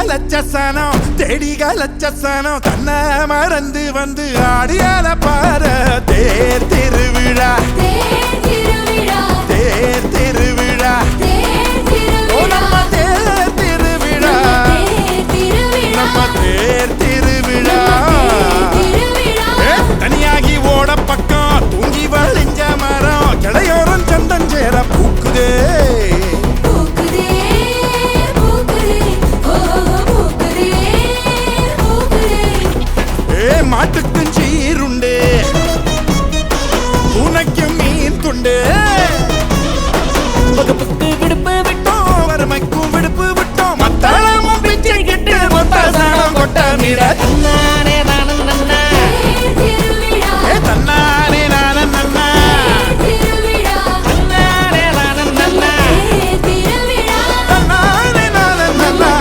லட்சசனம் தேடிக லட்சசனம் தன்னை மறந்து வந்து ஆடியால பாரு தேர் திருவிழா தேர் திருவிழா நம்ம தேர் திருவிழா நம்ம தேர் திருவிழா தனியாகி ஓட பக்கம் தூங்கி வழிஞ்ச மரம் கிளையோரம் சந்தஞ்சேர பூக்குதே மாட்டுக்கும் சீருண்டு உனக்கும் மீன் துண்டு வகுப்புக்கு விடுப்பு விட்டோம் வறுமைக்கும் விடுப்பு விட்டோம் மத்தாளமும் பிச்சை கிட்டு மொத்த சாணம் கொட்ட மீற தன்னானே நானும் நன்னா தன்னானே நானும் நன்னா தன்னானே நானும் நன்னா தன்னானே நானும் நன்னா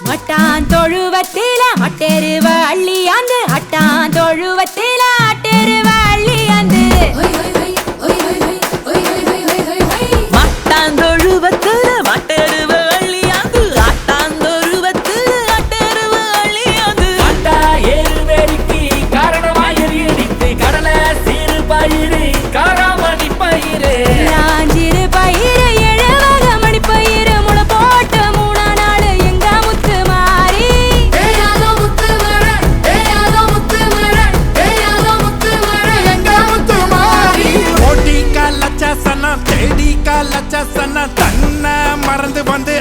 மட்டான் தொழுவத்தில மட்டெருவ அள்ளியாந்து அட்டான் தொழுவத்தில அட்டெருவ அள்ளியாந்து மட்டான் தொழுவத்தில மட்டெருவ அள்ளியாந்து அட்டான் தொழுவத்தில அட்டெருவ அள்ளியாந்து அட்டா ஏறு வேடிக்கை காரணமாயிரு இடித்து கடலை சீறு பயிறு காராமணி பயிறு நாஞ்சிறு பயிறு எழுவக மணி பயிறு முளை போட்டு மூணா நாள் எங்க முத்து மாறி ஓட்டிக்கா லட்சசனம் தேடிக்கா லட்சசனம் தன்னை மறந்து வந்து